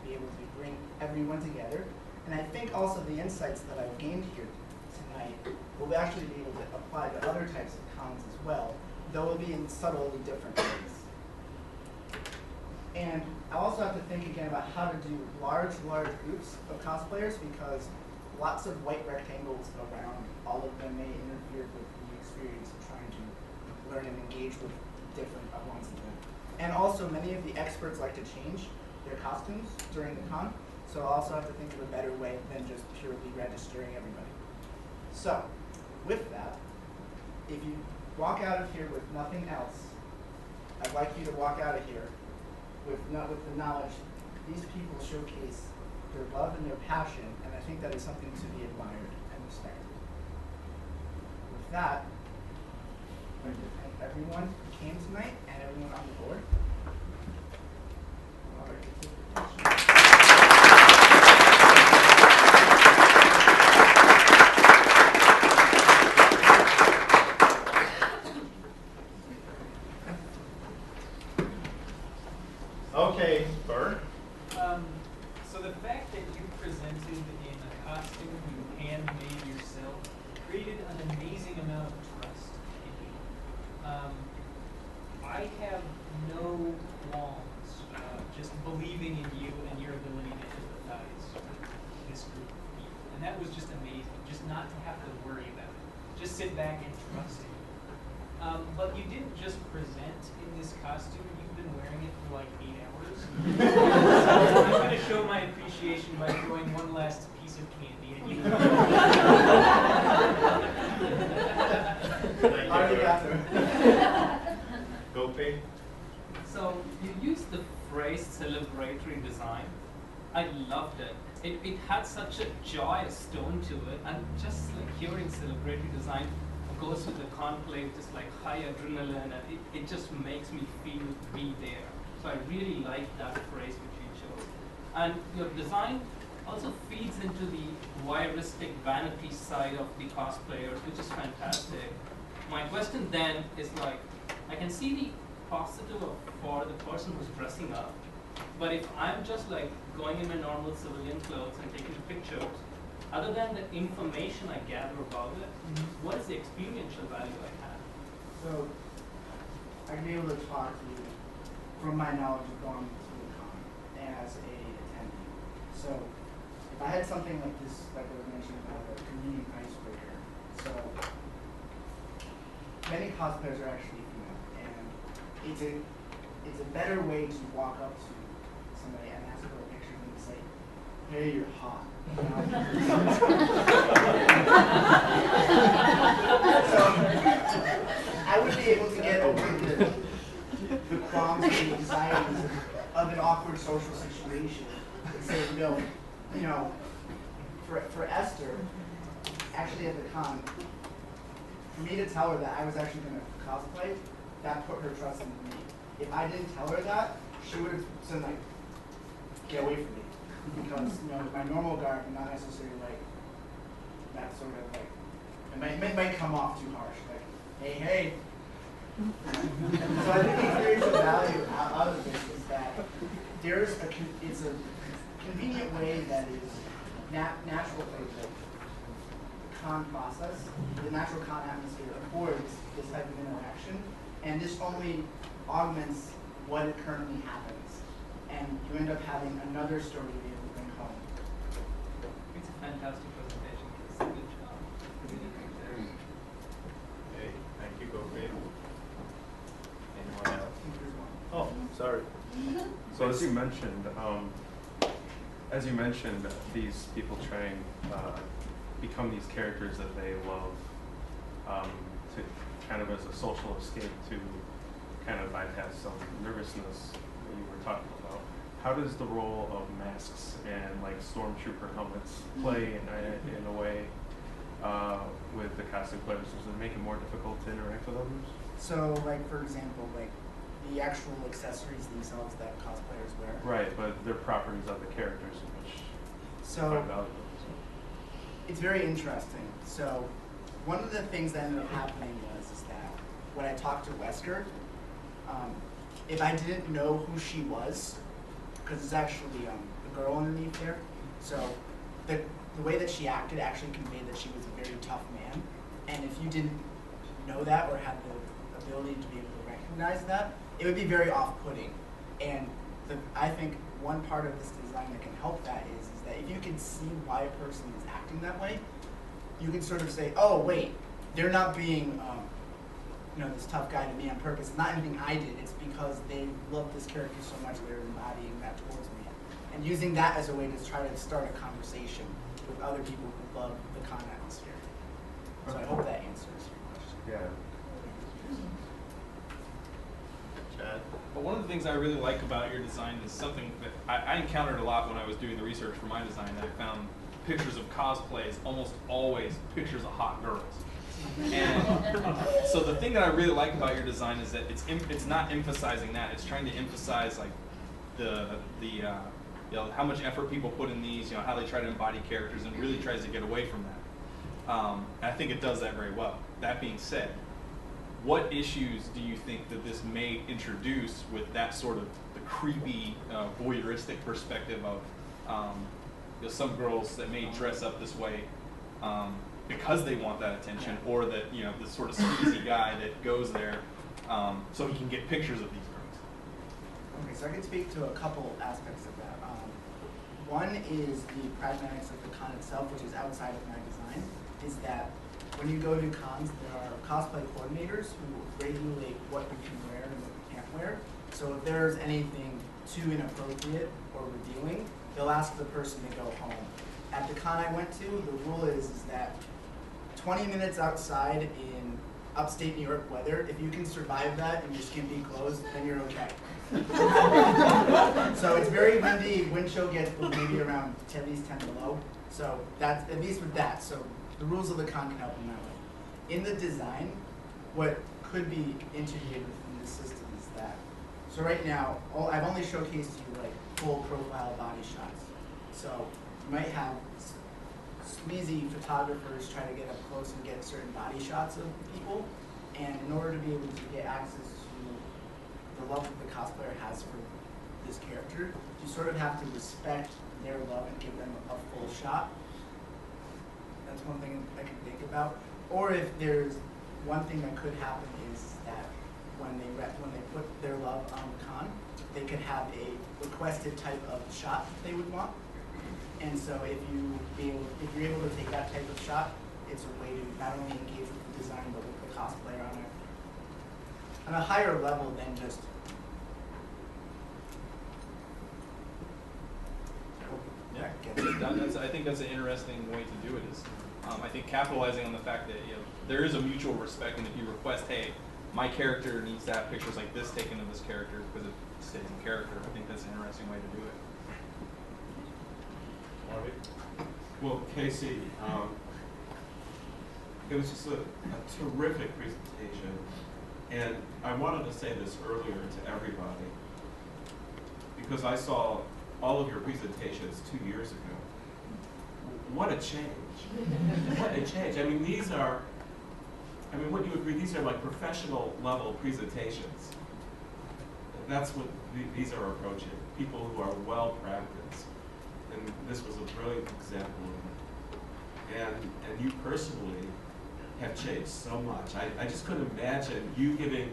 be able to bring everyone together. And I think also the insights that I've gained here tonight will actually be able to apply to other types of cons as well, though it will be in subtly different ways. And I also have to think again about how to do large groups of cosplayers, because lots of white rectangles around, all of them may interfere with the experience of trying to learn and engage with different ones of them. And also, many of the experts like to change their costumes during the con, so I also have to think of a better way than just purely registering everybody. So, with that, if you walk out of here with nothing else, I'd like you to walk out of here with the knowledge these people showcase their love and their passion, and I think that is something to be admired and respected. With that, I'd like to thank everyone who came tonight and everyone on the board. Okay, Bert. So the fact that you presented in a costume you handmade yourself created an amazing amount of trust in you. I have no qualms just believing in you and your ability to empathize with this group of people. And that was just amazing, just not to have to worry about it. Just sit back and trust it. But you didn't just present in this costume, you've been wearing it for like 8 hours. So I'm going to show my appreciation by throwing one last piece of candy at you. Go pay. So you used the phrase celebratory design. I loved it. It had such a joyous tone to it, and just like hearing celebratory design goes with the conclave, just like high adrenaline, and it just makes me feel be there. So I really like that phrase which you chose. And your design also feeds into the voyeuristic vanity side of the cosplayers, which is fantastic. My question then is like, I can see the positive for the person who's dressing up, but if I'm just like going in my normal civilian clothes and taking pictures, other than the information I gather about it, what is the experiential value I have? So, I'd be able to talk to you from my knowledge of going to the con as a attendee. So, if I had something like this, like I was mentioning about a convenient icebreaker, so many cosplayers are actually female, and it's a better way to walk up to somebody and ask for a picture than to say, "Hey, you're hot." So, I would be able to get over the qualms and the anxieties of an awkward social situation and say, no, you know, for Esther, actually at the con, for me to tell her that I was actually going to cosplay, that put her trust in me. If I didn't tell her that, she would have said, like, get away from me. Because, you know, my normal garb, not necessarily like that sort of like, it might come off too harsh, like, hey. So I think the experiential value out of this is that it's a convenient way that is natural for the con process, the natural con atmosphere affords this type of interaction, and this only augments what currently happens. And you end up having another story to be able to bring home. It's a fantastic presentation. It's a good job. Okay, thank you, Gopi. Anyone else? Oh, sorry. So as you mentioned, these people train become these characters that they love to kind of as a social escape to kind of bypass some nervousness that you were talking about. How does the role of masks and like stormtrooper helmets play in a way with the costume players? Does it make it more difficult to interact with others? So, like for example, like the actual accessories themselves that cosplayers wear. Right, but they're properties of the characters, which so are valuable. it's very interesting. So one of the things that ended up happening is that when I talked to Wesker, if I didn't know who she was, because it's actually a girl underneath there. So the way that she acted actually conveyed that she was a very tough man. And if you didn't know that or had the ability to be able to recognize that, it would be very off-putting. And I think one part of this design that can help that is that if you can see why a person is acting that way, you can sort of say, oh wait, they're not being this tough guy to me on purpose. It's not anything I did, it's because they love this character so much they're embodying that towards me. And using that as a way to try to start a conversation with other people who love the con atmosphere. So I hope that answers your question. Yeah. Chad? But one of the things I really like about your design is something that I encountered a lot when I was doing the research for my design, that I found pictures of cosplays almost always pictures of hot girls. And so the thing that I really like about your design is that it's not emphasizing that. It's trying to emphasize like the how much effort people put in these, how they try to embody characters, and really tries to get away from that. And I think it does that very well. That being said, what issues do you think that this may introduce with that sort of the creepy, voyeuristic perspective of some girls that may dress up this way because they want that attention, or that this sort of sleazy guy that goes there so he can get pictures of these girls? Okay, so I can speak to a couple aspects of that. One is the pragmatics of the con itself, which is outside of my design, is that when you go to cons, there are cosplay coordinators who regulate what you can wear and what you can't wear. So if there's anything too inappropriate or revealing, they'll ask the person to go home. At the con I went to, the rule is that 20 minutes outside in upstate New York weather, if you can survive that in your skimpy clothes, then you're okay. So it's very windy, wind chill gets maybe around at least 10 below. So that's, at least with that, so the rules of the con can help in that way. In the design, what could be integrated within the system is that, so right now, I've only showcased you like full profile body shots. So you might have sleazy photographers try to get up close and get certain body shots of people, and in order to be able to get access to the love that the cosplayer has for this character, you sort of have to respect their love and give them a full shot. That's one thing I can think about. Or if there's one thing that could happen is that when they put their love on the con, they could have a requested type of shot they would want. And so if you're able to take that type of shot, it's a way to not only engage with the design but with the cosplayer on a higher level than just. Yeah, I think that's an interesting way to do it. Is I think capitalizing on the fact that there is a mutual respect, and if you request, hey, my character needs to have pictures like this taken of this character because it stays in character, I think that's an interesting way to do it. Marty? Well, Casey, it was just a terrific presentation, and I wanted to say this earlier to everybody because I saw all of your presentations 2 years ago. What a change. What a change. I mean, wouldn't you agree, these are like professional level presentations. That's what these are approaching, people who are well practiced. And this was a brilliant example of it. And you personally have changed so much. I just couldn't imagine you giving